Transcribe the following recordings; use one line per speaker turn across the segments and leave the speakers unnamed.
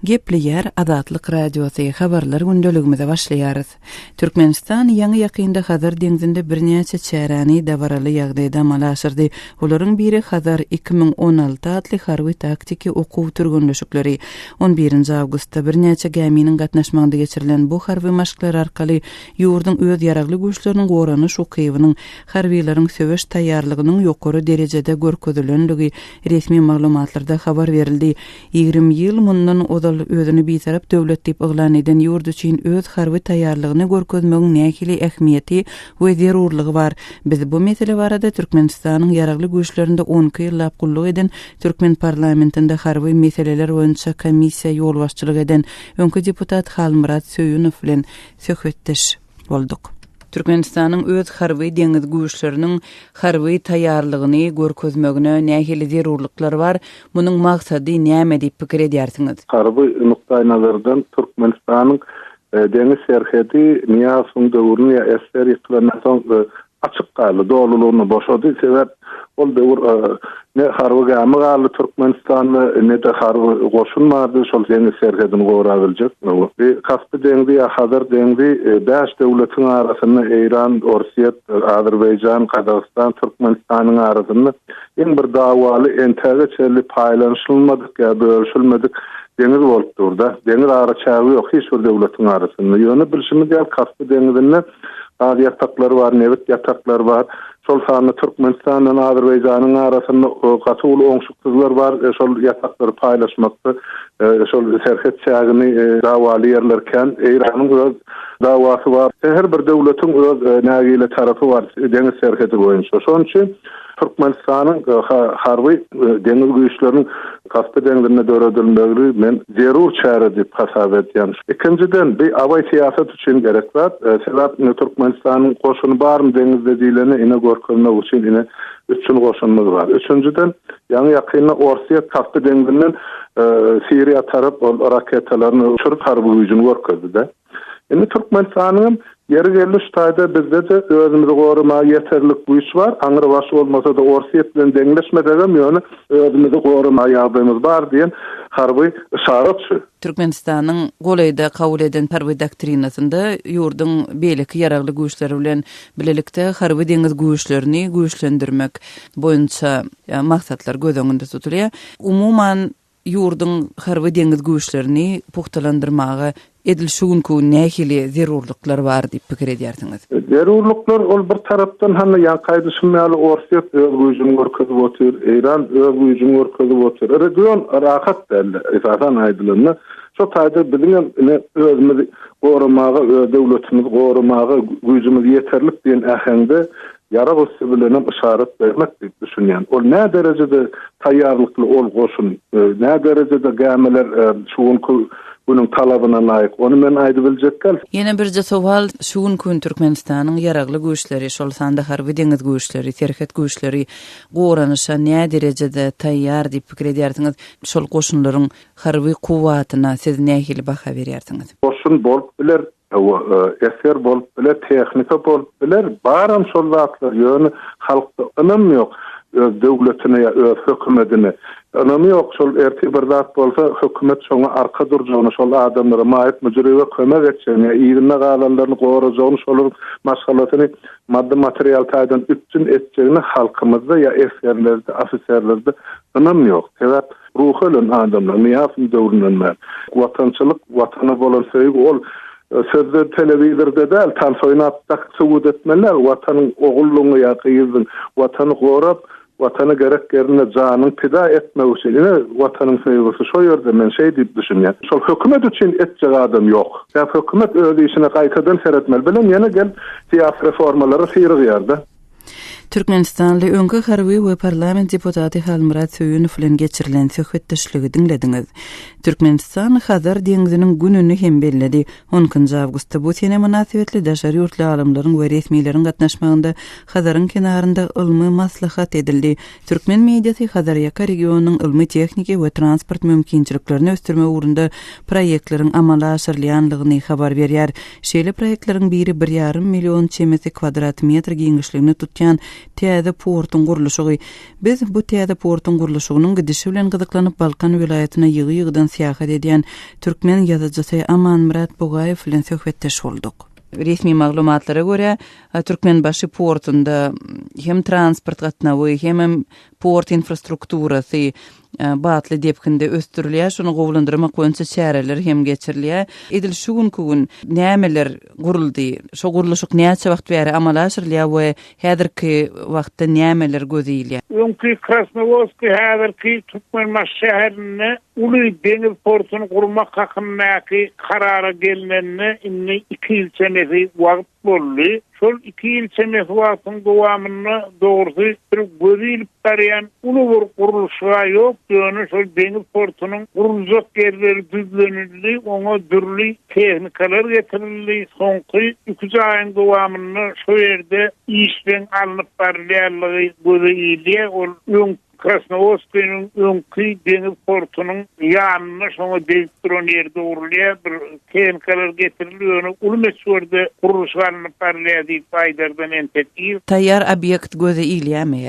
Gepli yer Adatlyk radiosu habarlar gündeligimize başlaýarys. Türkmenistan ýaňy ýakynda Hazar deňizinde birnäçe çärani dawaraly ýagdaýda amal aşyrdy. Olaryň biri Hazar 2016 adly harby taktiki okuw türgünleşikleri. 11 awgustda birnäçe geminiň gatnaşmagynda geçirilen bu harby maşklar arkaly ýurduň öz ýaragly güýçleriniň goranyş ukybynyň harbiýlaryň söwüş taýýarlygynyň ýokary derejede görkezilendigi resmi maglumatlarda habar berildi. 20 ýyl mundan özüni bitarap döwlet diýip oglan eden ýurt üçin öz harby taýýarlygyny görkezmegiň nähili ähmiýeti we zerurlygy bar. Biz bu mesele barada Türkmenistanyň ýaragly güýçlerinde 10 ýyllap gullyk eden Türkmen parlamentinde harby meseleler boýunça komissiýa ýol başçylyk eden öňkü deputat Halmurat Söýünow bilen söhbetdeş bolduk. Türkmenistanyň öz harby deňiz güýçleriniň harby taýýarlygyny görkezmegine nähili zerurlyklar bar. Munyň maksady näme diýip pikir edýärsiňiz?
Harby nukta nazardan Türkmenistanyň deňiz serhedi Niýasyň döwrüne eser ýetgenden soň açyk galy, dolulygyny boşady. Sebäp ol döwür ne harby gamy galy Türkmenistanyň ne de harby goşunmady, şol deňiz serhedini gowra biljek. Kaspy deňizi ýa Hazar deňizi 5 döwletiň arasynda Eýran, Orsiýet, Azerbaýjan, Kazakystan, Türkmenistanyň arasynda iň bir dawaly entegeçli paýlanşylmadyk ýa bölüşilmedik deňiz bolup durdy. Deňiz ara çagy ýok hiç bir döwletiň arasynda. Ýöne bilşimiz ýa Kaspy deňizinde gaz ýataklary bar, newit ýataklary bar. Şol sany Türkmenistanyň Azerbaýjanyň arasynda gatyly oňşuklylar bar. Şol ýataklary paýlaşmakda şol serhet çagyny dawaly ýerlerken Eýranyň öz dawasy bar. Her bir döwletiň öz nägile tarapy bar deňiz serheti boýunça. Şoň üçin Türkmenistanyň harby deňiz güýçleriniň Kaspy deňizine döredilmegi men zerur çäre diýip hasap edýän. Ikinciden bir away siýasat üçin gerek bar. Sebäp Türkmenistanyň goşuny barmy deňizde diýileni ine görkezmek üçin ine 3 goşunmuz bar. Üçüncüden ýaňy ýakynda Orsiýet Kaspy deňizinden Siriýa tarap raketalaryny uçurup harby güýjüni görkezdi. Indi Türkmenistanyň ýeri gelýär ştaýda bizde de özümizi goruma ýeterlik güýç bar. Aňyr baş bolmasa da Orsiýet bilen deňleşmedegem ýöne özümizi goruma ýagdaýymyz bar diýen harby şarat şu.
Türkmenistanyň golayda kabul eden harby doktrinasynda ýurduň beýleki ýaragly güýçleri bilen bilelikde harby deňiz güýçlerini güýçlendirmek boýunça maksatlar göz öňünde tutulýar. Umuman ýurduň harby deňiz güýçlerini puhtalandyrmagy edilşügünki nähili zerurlyklar bar diýip pikir edýärsiňiz?
Zerurlyklar ol bir tarapdan hany ýaňky şunmaly Orsiýet öz güýjüni görkezip otur, Eýran öz güýjüni görkezip otur. Region rahat däl, esasan aýdylyny. Şo taýda biziň özümizi gorumagy, öz döwletimizi gorumagy güýjümiz ýeterlik diýen ähende ýara goşy bilen işaret bermek diýip düşünýän. Ol nä derejede taýýarlykly ol goşun, nä derejede gämeler şuňky bunun talabyna laýyk. Onu men aýdyp biljekkel.
Ýene birje sowal şuňky Türkmenistanyň ýaragly güýçleri, şol sanda harby deňiz güýçleri, serhet güýçleri goranyşa nä derejede taýýar diýip pikir edýärsiňiz? Şol goşunlaryň harby kuwatyna siz nähili baha berýärsiňiz?
Goşun bolup biler, eser bolup biler, tehnika bolup biler, baram şol zatlar ýöne halkda önemi ýok. Öz döwletine ýa öz hökümetine önemi ýok. Şol erti bir zat bolsa hökümet şoňa arka durjagyny, şol adamlara maýat müjrebe kömek etjäni, ýerine galanlaryny gorajagyny, şolaryň maşgalatyny maddi material taýdan üstün etjäni halkymyzda ýa eserlerde, ofiserlerde önemi ýok. Sebäp ruhy bilen adamlar Niýasyň döwründen watançylyk, watana bolan söýgi ol sözde televizorda däl, tansoýnatda suwud etmeler, watanyň ogullugyny ýa gyzyň watany gorap, watany gerek yerine janyny pida etmek üçin watanyň söýgüsi şo ýerde men şey diýip düşünýän. Şol hökümet üçin etjek adam ýok. Ýa hökümet öz işine gaýtadan seretmeli. Bilen ýene gel siýasy reformalary syrgýardy.
Türkmenistanly öňkü harby we parlament deputaty Halmurat Söýünow bilen geçirilen söhbetdeşligi diňlediňiz. Türkmenistan Hazar deňiziniň gününi hem belledi. 10 awgustda bu sene münasibetli daşary ýurtly alimlaryň we resmiýleriň gatnaşmagynda Hazaryň kenarynda ilmi maslahat edildi. Türkmen mediasy Hazar ýaka regionynyň ilmi tehnika we transport mümkinçiliklerini östürme ugrunda proýektleriň amala aşyrylýanlygyny habar berýär. Şeýle proýektleriň biri 1,5 million çemesi kvadrat metr giňişligini tutýan düşkän täze portun gurulşugy. Biz bu täze portun gurulşugynyň gidişi bilen gyzyklanyp Balkan vilayatyna ýygy-ýygydan syýahat edýän türkmen ýazyjysy Aman Murat Bogaýew bilen söhbetdeş boldyk. Resmi maglumatlara göre Türkmenbaşy portunda hem transport gatnawy hem port infrastrukturasy batly depkinde östürilýär, şonu gowlandyrmak boýunça çäreler hem geçirilýär. Edil şu gün nämeler guruldy, şo gurulşyk näçe wagt bäri amala aşyrylýar we häzirki wagtda nämeler gözüýilýär?
Öňki Krasnovodsk häzirki Türkmenbaşy şäherine uly deňiz portuny gurmak hakyndaky karara gelinende inni 2 ýyl çenesi wagt boldy. Şol 2 ýyl çenesi wagtyň dowamyny dogry bir gözüýilip barýan uly bir gurulşa ýok. Ýöne şol deňiz portunyň guruljak yerleri düzlenildi, oňa dürli tehnikalar getirildi. Soňky 2 aýyň dowamyny şo ýerde işden alınıp barýarlygy gözüýilýär. Ol Krasnovodsk'ın öňki deňiz portunyň ýanyna şoňa degip duran ýerde urulýar, bir tehnikalar getirilýär. Uly meşhurda gurulşlaryny barýar diýip aýdardan entetýär.
Taýýar obyekt gözüýilýärmi?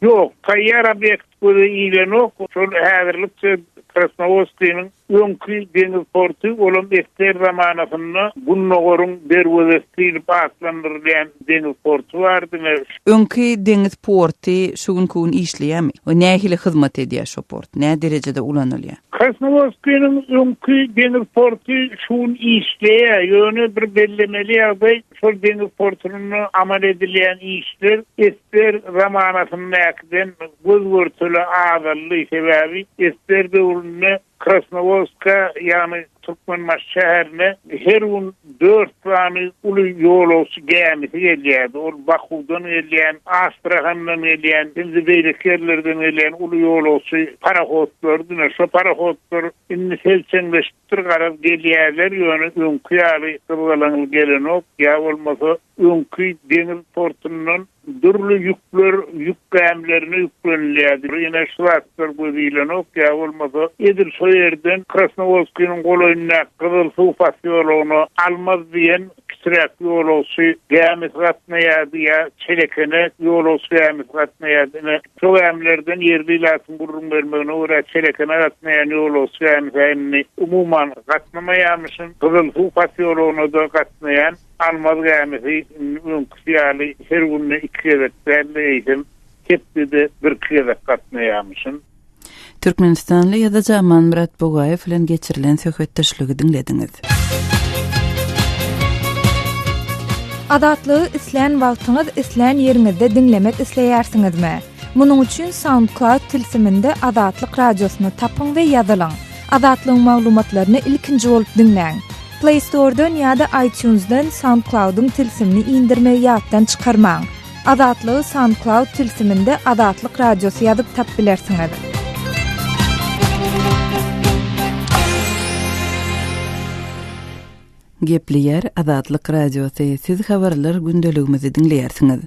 Ýok, taýýar obyekt gözüýilýär. Şol häzirlikçe Krasnovodsk'ın öňki deňiz portu olam ekter zamanasyna Gunnogorun berwezestilip aslandyrylýan deňiz portu bardy.
Öňki deňiz porty şu gün işleýärmi? O nähili hyzmat edýär şo port? Nä derejede ulanylýar?
Krasnovodsk'ın öňki deňiz portu şu gün işleýär. Ýöne bir bellemeli ýagdaý şol deňiz portunyň amal edilýän işler ekter zamanasyndakydan gözgörtüli azallyk sebäbi ekter döwründe Krasnovodsk'a yani Türkmenbaşy şäherine her gün 4 tane uly ýolawçy gemisi gelýärdi. Ol Bakudan gelýän, Astrahandan gelýän, Beýlekerlerden gelýän uly ýolawçy parahodlar, şo parahodlar inni selçenleştir garap gelýärler, ýöne öňki ýaly gyrgalanyl gelenok, ýa bolmasa öňki deňiz portunyň dürli yük gemlerini yüklenilýärdi. Ýene şuwatlar gözüýlenok, ýa bolmasa edil şo ýerden Krasnovodsk'yň goloýuna Gyzyl suw pasyoluny almaz diýen kiçirek ýolawçy gemis gatnaýardy ýa çelekene ýolawçy gemis gatnaýardy. Şo gemlerden ýerde ýaşyn gurrun bermegine görä çelekene gatnaýan ýolawçy gemisini umumyň gatnamaýarmyşyn. Gyzyl suw pasyoluny da gatnaýan almaz gemisi öňki her gün 2 ýerden hepde bir kere gatnaýarmyşyn.
Türkmenistanly ýazyjy Aman Murat Bogaýew bilen geçirilen söhbetdeşligi dinlediňiz.
Adatlygy isleýän wagtyňyz isleýän ýeriňizde dinlemek isleýärsiňizmi? Munyň üçin SoundCloud tilsiminde Adatlyk radiosyny tapyň we ýazylyň. Adatlyň maglumatlaryny ilkinji bolup dinleň. Play Store'dan ýa-da iTunes'dan SoundCloud'un tilsimini indirmeyi ýatdan çykarmaň. Adatlygy SoundCloud tilsiminde Adatlyk radiosy ýazyp tap bilersiňiz.
Gepliyer Adatlyk radiosy. Siz habarlar gündeligimizi dinleýärsiňiz.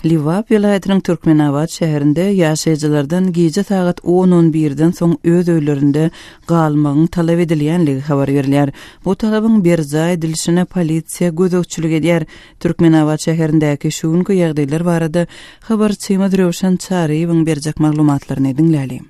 Liwap vilayatynyň Türkmenawat şäherinde ýaşaýjylardan gece saat 10-11-den soň öz öýlerinde galmagyň talap edilýänligi habar berilýär. Bu talabyň berza edilişine polisiýa gözegçilik edýär. Türkmenawat şäherindäki şu günkü ýagdaýlar barada habarçymyz Röwşan Çaryýewiň berjek maglumatlaryny dinläýär.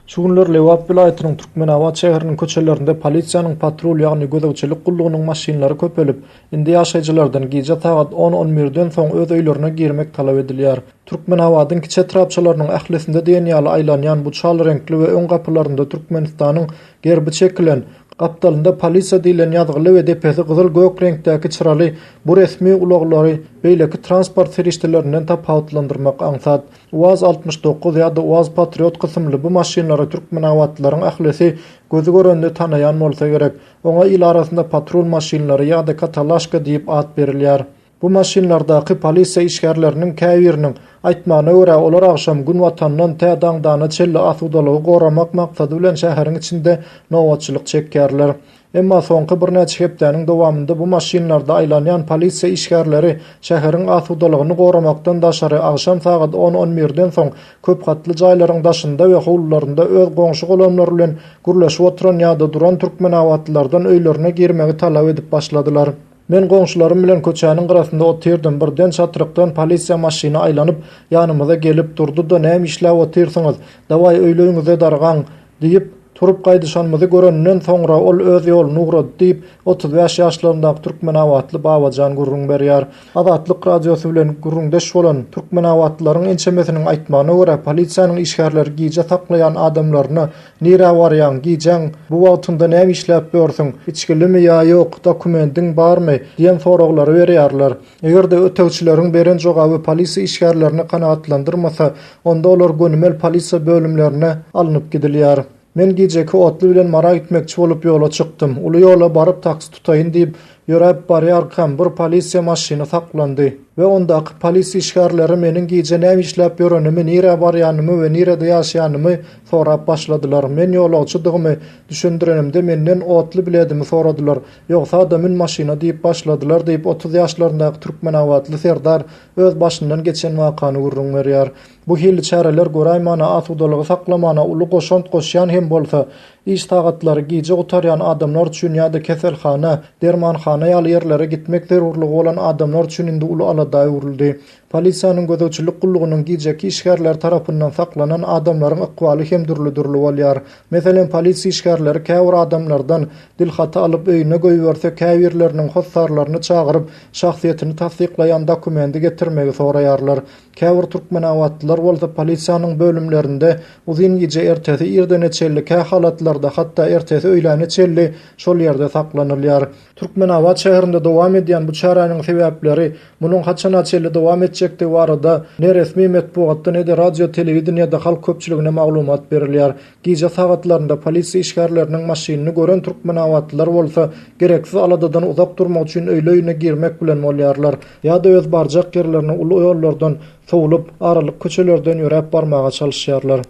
Şu günler Liwap vilayatynyň Türkmenawat şäheriniň köçelerinde polisiýanyň patrul ýagny gözegçilik gullugynyň maşinlary köpelip, indi ýaşaýjylardan gece saat 10-11-den soň öz öýlerine girmek talap edilýär. Türkmenawatyň kiçe trapçylarynyň ählisinde diýen ýaly aýlanýan bu çal renkli we öň gapylarynda Türkmenistanyň gerbi çekilen Gapdalynda polisiýa diýilen ýazgyly we depesi gyzyl gök reňkdäki çyraly bu resmi ulaglary beýleki transport serişdelerinden tapawutlandyrmak aňsat. UAZ 69 ýa-da UAZ Patriot kysymly bu maşinlary Türkmenawatlaryň ählisi gözü görende tanaýan bolsa gerek. Oňa il arasynda patrul maşinlary ýa-da katalaşka diýip ad berilýär. Bu maşinlardaky polisiýa işgärleriniň käbiriniň aýtmagyna görä olar akşam gün watandan tädaňdana çelle asudalygy goramak maksady bilen şäheriň içinde nowatçylyk çekýärler. Emma soňky bir neçe hepdeniň dowamında bu maşinlarda aýlanýan polisiýa işgärleri şäheriň asudalygyny goramakdan daşary akşam saat 10-11-den soň köp gatly jaýlaryň daşynda we howlularynda öz goňşy golanlar bilen gürleşip oturan ýa-da duran Türkmenawatlylardan öýlerine girmegi talap edip başladylar. Men goňşularym bilen köçäniň gyrasynda oturdım. Birden çatyrykdan polisiýa maşyna aýlanyp ýanymyza gelip durdy da näme işläp otursyňyz? Daway öýleýiňize dargan diýip turup gaýdyşanmyzy görenden soňra ol öz ýoluny ugrady diýip 35 ýaşlaryndaky türkmen awatly Babajan Gurrun berýär. Azatlyk radiosy bilen gurrundaş bolan türkmen awatlylaryň ençemesiniň aýtmagyna görä polisiýanyň işgärleri giýje saklaýan adamlaryny nire barýan giýjeň bu wagtynda näme işläp görsiň? Içgilimi ýa ýok, dokumentiň barmy diýen soraglary berýärler. Egerde ötegçileriň beren jogaby polisiýa işgärlerini kanaatlandyrmasa, onda olar gönümel polisiýa bölümlerine alınıp gidilýär. Men geceki otlu bilen mara gitmekçi bolup yola çykdym. Uly yola barıp taksi tutaýyn diýip ýörep barýarkam bir polisiýa maşyny saklandy. Ve ondaky polisiýa işgärleri meniň gije näme işläp ýörenimi, nire barýanymy we nirede ýaşaýanymy sorap başladylar. Men ýolagçydygymy düşündirenimde menden otly biledimi soradylar. Ýogsa adamyň maşyna diýip başladylar diýip 30 ýaşlaryndaky türkmen awatly Serdar öz başyndan geçen wakany gurrun berýär. Bu hili çäreler goraýmana asudalygy saklamana uly goşant goşýan hem bolsa iş tagatlary gije gutarýan adamlar üçin ýa-da keselhana, dermanhana ýaly ýerlere gitmek zerurlygy bolan adamlar üçin indi uly alada urildi. Polisiýanyň gözegçilik gullugynyň gijeki işgärler tarapyndan saklanan adamlaryň ykbaly hem dürli bolýar. Meselen polisiýa işgärleri käwir adamlardan dilhata alyp öýüne goýberse käwirleriniň hossarlaryny çagyryp şahsiýetini tasdiklaýan dokumenti getirmegi soraýarlar. Käwir türkmen awatlylar bolsa polisiýanyň bölümlerinde uzun gije ertesi ýerden çelli halatlarda hatda ertesi öýläne çelli şol ýerde saklanylýar. Türkmen awat şäherinde dowam edýän bu çaranyň sebäpleri munyň haçan çelli dowam etjekdi barada ne resmi medpuatda ne de radio telewizionyada halk köpçüligine maglumat berilýär. Gije sagatlarynda polisiýa işgärleriniň maşynyny gören türkmen awatlylar bolsa gereksiz aladadan uzak durmak üçin öýleýine girmek bilen bolýarlar. Ýa-da öz barjak ýerlerini uly ýollardan sowulup aralyk köçelerden ýörep barmaga çalışýarlar.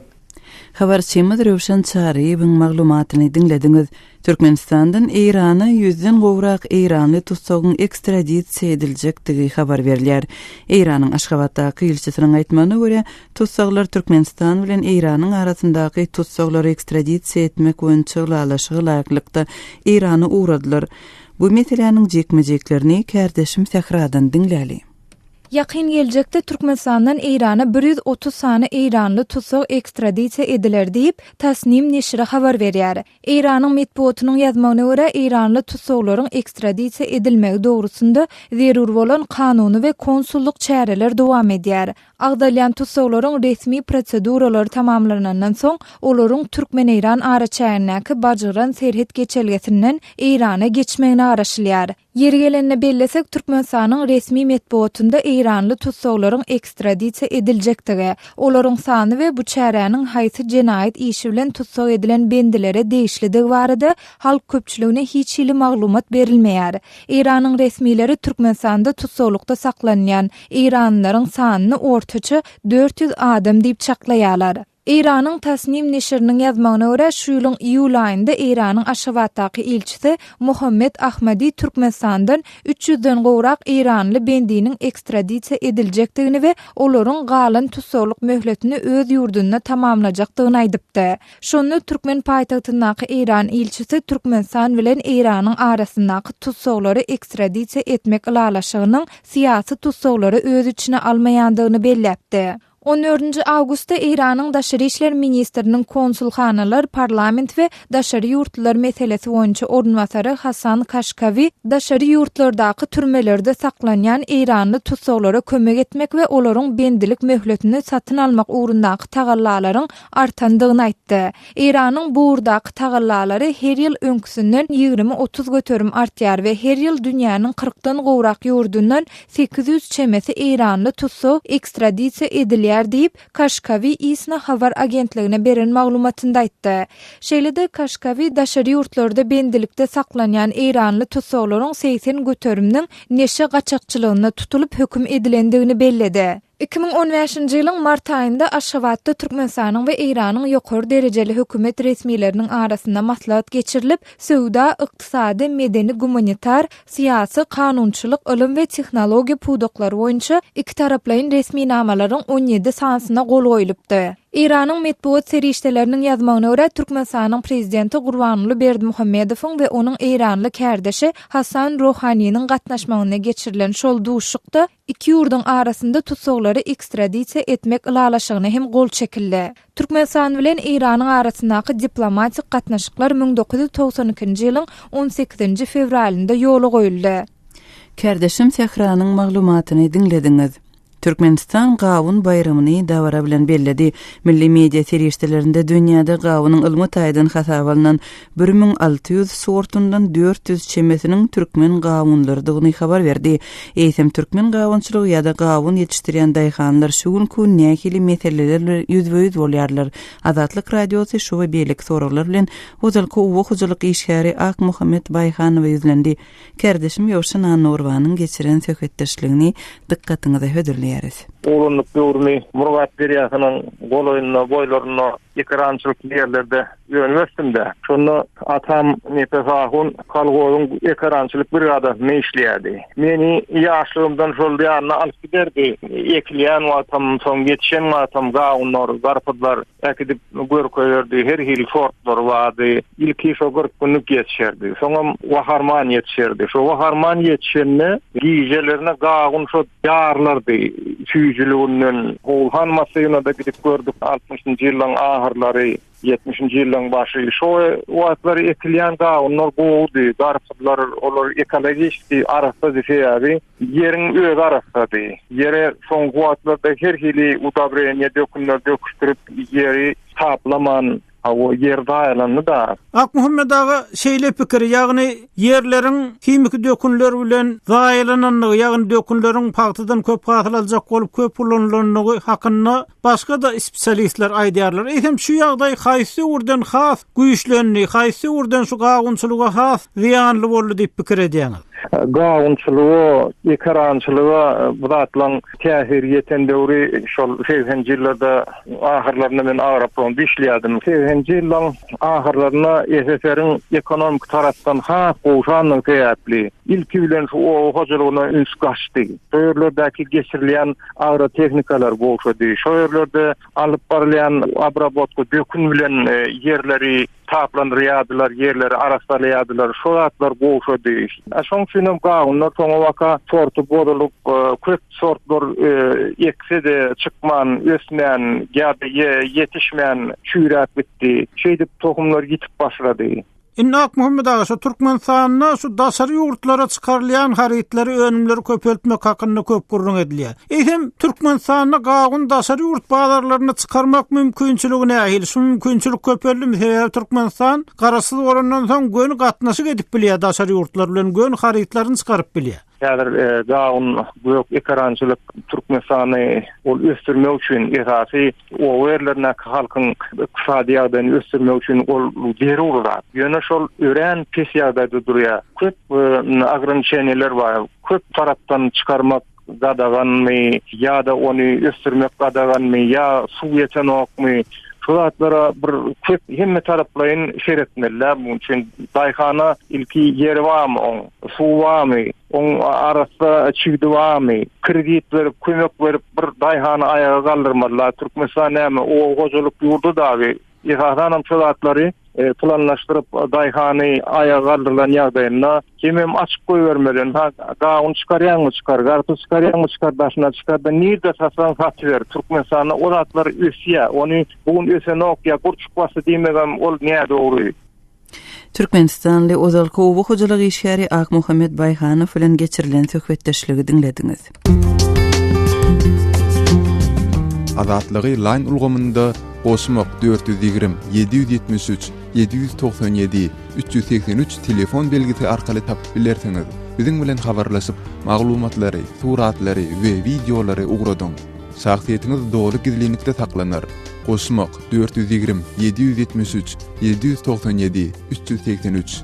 Habarçymyz Röwşan Çaryýewiň maglumatyny dinlediňiz. Türkmenistandan Irana 100den gowrak Iranly tutsagyň ekstradisiýa ediljekdigi habar berilýär. Iranyň Aşgabatdaky ilçesiniň aýtmagyna görä, tutsaglar Türkmenistan bilen Iranyň arasyndaky tutsaglary ekstradisiýa etmek boýunça laşygy laýyklykda Irany uğradylar. Bu meseleniň jekmejeklerini kärdeşim Sehradan dinläli.
Ýakyn geljekde Türkmenistandan Irana 130 sany Iranly tutsag ekstradisiýa ediler diýip Tasnim neşri habar berýär. Iranyň medpuatynyň ýazmagyna görä, Iranly tutsaglaryň ekstradisiýa edilmegi dogrusynda zerur bolan kanuny we konsulluk çäreler dowam edýär. Agdalýan tutsaglaryň resmi proseduralary tamamlanandan soň olaryň Türkmen-İran araçaýynaky bajyran serhet geçelgesinden Irana geçmegini araşylýar. Yeri gelenine bellesek Türkmenistanyň resmi medpuatynda Iranly tutsaglaryň ekstradisiýa ediljekdigi, olaryň sany we bu çäräniň haýsy jenaýat işi bilen tutsag edilen bendilere değişlidigi barada halk köpçüligine hiç ýyly maglumat berilmeýär. Iranyň resmileri Türkmenistanda tutsaglykda saklanýan Iranlylaryň sanyny ortaça 400 adam diýip çaklaýarlar. Iranyň Tasnim neşriniň ýazmagyna görä, şu ýylyň iýul aýynda Iranyň Aşgabatdaky ilçisi Muhammed Ahmadi Türkmenistandan 300den gowrak Iranly bendiniň ekstradisiýa ediljekdigini we olaryň galan tutsaglyk möhletini öz ýurdunda tamamlajakdygyny aýdypdy. Şonu Türkmen paýtagtyndaky Iran ilçisi Türkmenistan bilen Iranyň arasyndaky tutsaglary ekstradisiýa etmek ýalaşygynyň siýasy tutsaglary öz içine almaýandygyny belläpdi. 14 awgustda Iranyň Daşary işler ministriniň konsulxanalar, parlament we daşary ýurtlar meselesi boýunça ornwasary Hasan Kashkavi daşary ýurtlardaky türmelerde saklanýan Iranly tutsaglara kömek etmek we olaryň bendilik möhletini satyn almak ugrundaky tagallalaryň artandygyny aýtdy. Iranyň bu urdaky tagallalary her ýyl öňküsinden 20-30 göterim artýar we her ýyl dünýäniň 40dan gowrak ýurdundan 800 çemesi Iranly tutsag ekstradisiýa edilýär diýip Kashkavi isna habar agentligine beren maglumatynda aýtdy. Şeýlede Kashkavi daşary ýurtlarda bendilikde saklanýan Iranly tutsaglaryň 80 göterimniň neşe gaçakçylygyna tutulup höküm edilendigini belledi. 2015-nji ýylyň mart aýynda Aşgabatda Türkmenistanyň we Iranyň ýokary derejeli hökümet resmileriniň arasynda maslahat geçirilip, söwda, ykdysady, medeni, humanitar, siýasy, kanunçylyk, ölüm we tehnologiýa pudoklary boýunça iki taraplaryň resmi namalaryň 17 sansyna gol goýulypdy. İranın metbuat seriştelerinin yazmagyna görä Türkmenistanyň prezidenti Gurbanuly Berdimuhammedowyň we onuň İranly kärdeşi Hasan Rohanyň gatnaşmagyna geçirilen şol duşukda iki ýurdun arasynda tutsaklary ekstradisiýa etmek ulalaşygyna hem gol çekildi. Türkmenistan bilen İranyň arasyndaky diplomatik gatnaşyklar 1992-nji ýylyň 18-nji fevralynda ýola goýuldy.
Kärdeşim Sehranyň maglumatyny dinlediňiz. Türkmenistan gawun bayramyny dawara bilen belledi. Milli media serişdelerinde dünýäde gawunyň ilmi taýdan hasap alynan 1600 sortundan 400 çemesiniň türkmen gawunlarydygyny habar berdi. Eýsem türkmen gawunçylygy ýa-da gawun ýetişdirýän daýhanlar şugun ku nähili meselelerle ýüzbeýüz bolýarlar. Azatlyk radiosy şu we beýlik soralar bilen ozalky uwukyjylyk işgäri Ak Muhammed Baýhanow ýüzlendi. Kärdeşim Ýowşan Anurwanyň geçiren söhbetdeşligini dikkatiňize hödürleýär.
Ulunluk döwrüni Murgat Derýasynyň goloýunyna boýlaryna ekrançylyk ýerlerde ýöneldim. Şonu atam Nepefahun kalgoýun ekrançylyk brigadasyna işleýärdi. Meni ýaşlygymdan şol ýerine alyp giderdi. Ekleýän atam, soň ýetişen atam gawunlar, garpydlar äkidip görkeýärdi. Her hili sortlar bardy. Ilki şo günlük ýetişerdi. Soňam waharman ýetişerdi. Şo waharman ýetişenne gijelerine gawun şo ýarlardy. Süýjülüğünden Olhan masyna da gidip gördük 60-njy ýyllaryň ahyrlary 70-nji ýyllaryň başy şo wagtlary ekleýän gawunlar gowdy, garpydlar olar ekologik arasda ýeşäýärdi. Ýeriň öz arasady. Ýere soň wagtlarda her hili udabrenya dökümler döküşdirip ýeri taplaman o yer daýalandy da.
Ak Muhammed ağa şeýle pikiri, ýagny yerleriň kimiki dökünler bilen daýalananlygy, ýagny dökünleriň paktydan köp hasyl aljak bolup köp ulanlanlygy hakyna başga da spesialistler aýdýarlar. Eýsem şu ýagdaý haýsy urdan has güýçlenli, haýsy urdan şu gawunçylyga has ziýanly boldy diýip pikir edýäňiz.
Gawunçylygy, ekrançylyga budatlaň täsir ýeten döwri şol 80-nji ýyllarda ahyrlaryna men Awropadan işleýärdim. 80-nji ýyllaryň ahyrlaryna SSR-iň ekonomik tarapdan has goşanyň täpli. İlki bilen şu hojalygyna üns gaçdy. Şoýerlerdäki geçirilýän agrotechnikalar goşady. Şoýerlerde alyp barylýan abrabotka dökün bilen ýerleri taplandyrýardylar, ýerleri arastalýardylar. Şoýatlar goşady. Şoň üçin gawunlar soňa waka sortu bodulyp köp sortlar eksede çykman, ösmän, ýa-da ýetişmän çüýrap bitdi. Şeýdip tohumlar gitip başlady.
Ak Muhammed ağa şu Türkmenistanyna şu daşary ýurtlara çykarylýan harytary önümleri köpeltmek hakyna köp gurrun edilýär. Eýsem Türkmenistanyna gawun daşary ýurt bazarlaryna çykarmak mümkinçiligi nähili? Şu mümkinçilik köpeldimi? Türkmenistan garasyz bolandan soň gönü gatnaşyk edip bilýär daşary ýurtlar bilen gön harytlaryny çykaryp bilýär.
Häzir gawun büyük ekrançylyk Türkmenistany ol ösdürmek üçin esasy o werlerine halkyň iqtisady ýagdaýyny ösdürmek üçin ol derurlar. Ýöne şol ören pes ýagdaýda durýar. Köp agrançeniler bar. Köp tarapdan çykarmak gadaganmy ýa-da ony ösdürmek gadaganmy ýa suw ýetenokmy şolatlara bir köp hemme taraplaryň şeretmeler. Bunun üçin daýhana ilki ýeri barmy, suw barmy, on arasda çygdy barmy, kredit berip, kömek berip bir daýhana ayaga galdyrmadylar. Türkmenistan näme o gojalyk ýurdu dawy ýa-da şolatlary planlaşdırıp daýhany ayaga galdyrylan ýagdaýyna kimem açyp goýbermeden gawun çykarýan çykar, garpy çykarýan çykar, daşna çykar da nirde sasan satýar. Türkmenistanyň o zatlar ösýär. Ony bugun ösenok ýa gurçukbasy diýmegem ol näde dogry.
Türkmenistanly ozalky uwukyjylyk işgäri Ak Muhammed Baýhanow bilen geçirilen söhbetdeşligi dinlediňiz.
Azatlygy line ulgamynda Osmok 420 773 797 383 telefon belgisi arkaly tapyp bilersiňiz. Biziň bilen habarlaşyp maglumatlary, suratlary we videolary ugradyň. Şahsiýetiniz dogry gizlilikde saklanır. Osmok 420 773 797 383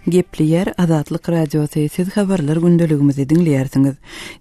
Gepleyer Azatlyk Radiosu siz habarlar gündöligimizi dinleýärsiňiz.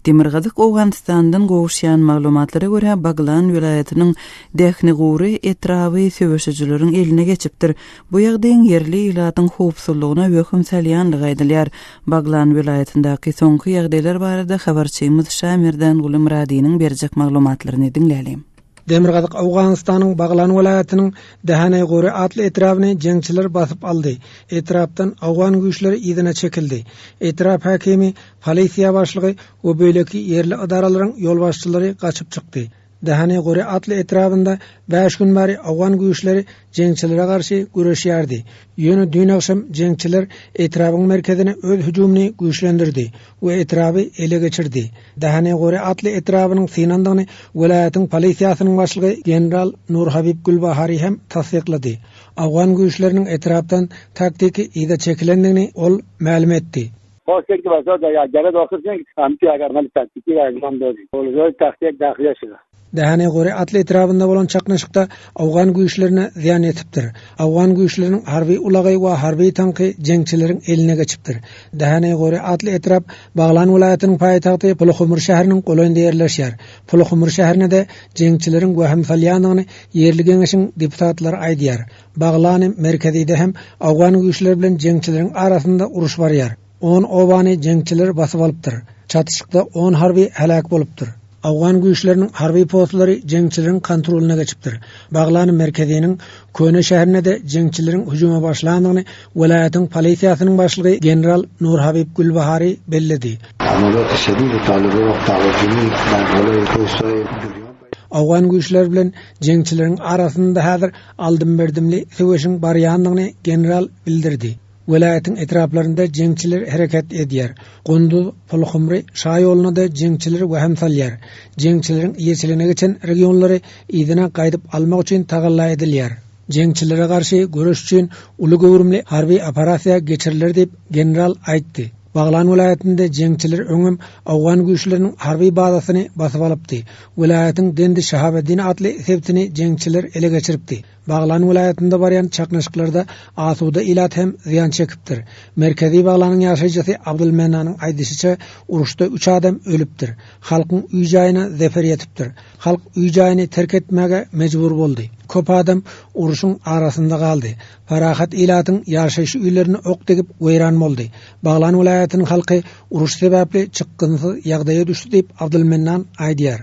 Demirgazyk Awganistandan gowuşýan maglumatlara görä Baglan vilayatynyň Dehni-Gury etrawy söwüşçüleriň eline geçipdir. Bu ýagdaýyň yerli ilatyň howpsuzlygyna wöküm salýanlygy aýdylýar. Baglan vilayatyndaky soňky ýagdaýlar barada habarçymyz Şamirden Gulumradynyň berjek maglumatlaryny dinleýälim.
Demirgazyk Awganistanyň Baglan welaýatynyň Dehni-Gury atly etrawyny jeňçiler basyp aldy. Etrapdan Awgan güýçleri ýygyna çekildi. Etrap hakimi, polisiýa başlygy we beýleki yerli idaralaryň ýol başçylary gaçyp çykdy. Dehni-Gury atly etrapynda 5 gün bäri Awgan güýçleri jeňçilere garşy güreşýärdi. Ýöne dün akşam jeňçiler etrabyň merkezine öz hüjumyny güýçlendirdi we etrapy ele geçirdi. Dehni-Gury atly etrabynyň synandygyny welaýatyň polisiýasynyň başlygy general Nurhabib Gulbahary hem tasdiklady. Awgan güýçleriniň etrapdan taktiki ýa-da çekilendigini ol ma'lum etdi.
Hoşçakalın başa da ya gene doktorsun amti agar mal taktiki ve egman dedi. Olacak taktik daxiliye şıga.
Dehni-Gury atly etrapynda bolan çaknaşykda Awgan güýçlerine ziýan etipdir. Awgan güýçleriniň harby ulagy we harby tanky jeňçileriň eline geçipdir. Dehni-Gury atly etrap Baglan welaýatynyň paýtagty Pulkhumur şäheriniň golanynda ýerleşýär. Pulkhumur şäherine de jeňçileriň waham salýanyny yerli geňeşiň deputatlary aýdýar. Baglan merkezinde hem Awgan güýçleri bilen jeňçileriň arasynda uruş barýar. 10 obany jeňçiler basyp alypdyr. Çatışykda 10 harby helak bolupdyr. Awgan güýçleriniň harby postlary jeňçileriň kontrolyna geçipdir. Baglan merkeziniň Köne şäherine de jeňçileriň hüjuma başlandygyny welaýatyň polisiýasynyň başlygy general Nurhabib Gulbahary bellidi. Awgan güýçler bilen jeňçileriň arasynda häzir aldym berdimli söwüşiň barýandygyny general bildirdi. Welaýatyň etraplarynda jeňçiler hereket edýär. Gonduz, Pulkhumry, Şaýoluna da jeňçiler waham salýar. Jeňçileriň ýeçiline geçen regionlary ýygyna gaýdyp almak üçin tagalla edilýär. Jeňçilere garşy görüş üçin uly gowrumly harby operasiýa geçirilir dep general aýtdy. Baglan welaýatynda jeňçiler öňüm Awgan güýçleriniň harby bazasyny basyp alypdy. Welaýatyň Dendi Şahabeddin atly septini jeňçiler ele geçiripdi. Baglan welaýatynda barýan çaknaşyklarda asuda ilat hem ziýan çekipdir. Merkezi Baglanyň ýaşaýjysy Abdulmennanyň aýdysynça uruşda 3 adam ölüpdir. Halkyň üý jaýyna zefer ýetipdir. Halk üý jaýyny terk etmäge mejbur boldy. Köp adam uruşyň arasynda galdy. Farahat ilatyň ýaşaýyş üýlerini ok degip weýran boldy. Baglan welaýatynyň halky uruş sebäpli çykgynsyz ýagdaýa düşdi dep Abdulmennan aýdýar.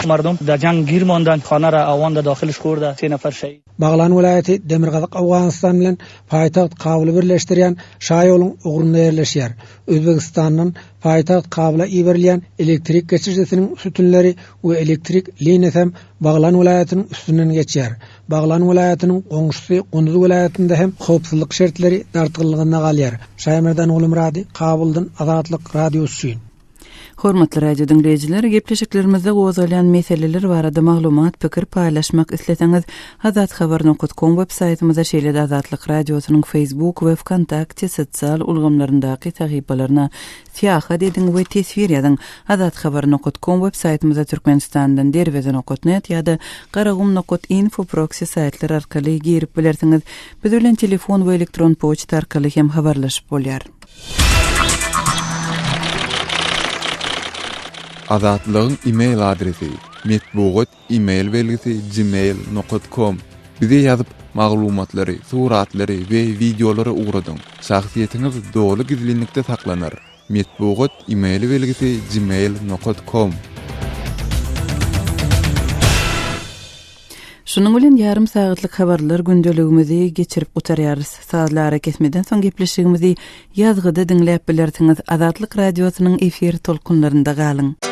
مردم در جنگ گیر ماندن خانه را آوان دا داخلش کرده 3 نفر şehit.
Baglan welaýaty Demirgazyk Awganistan bilen paýtagt Kabuly birleşdirýän Şaýoluň ugrunda ýerleşýär. Özbegistanyň paýtagt Kabuly iberilýän elektrik geçirjisiniň sütünleri we elektrik liniýasy Baglan welaýatynyň üstünden geçýär. Baglan welaýatynyň goňşusy Gonduz welaýatynda hem howpsuzlyk şertleri dartgyllygyna galýar. Şaýmerden Gulumrady, Kabuldan Azatlyk Radiosu.
Hormatly radio dinleyijiler, gepleşiklerimizde gozalyan meseleler barada maglumat, pikir paýlaşmak isleseňiz, azathabar.com websaýtymyza şeýle Azatlyk Radiosynyň Facebook we Wkontakte sosial ulgamlaryndaky tahypalaryna siýahat ediň we tesvir ýazyň. Azathabar.com websaýtymyza Türkmenistandan derwezen okutnet ýa-da garagum.info proxy saýtlar arkaly girip bilersiňiz. Biz bilen telefon we elektron poçta arkaly hem habarlaşyp bolýar.
Azatlygyň e-mail adresi metbugot@email belgisi gmail.com. Bize ýazyp maglumatlary, suratlary we videolary ugradyň. Şahsiýetiňiz doly gizlilikde saklanır. Metbugot@email belgisi gmail.com.
Şunun bilen yarım saatlyk habarlar gündeligimizi geçirip gutarýarys. Saatlara kesmeden soň gepleşigimizi ýazgyda dinläp bilersiňiz. Azatlyk Radiosynyň efir tolkunlarynda galyň.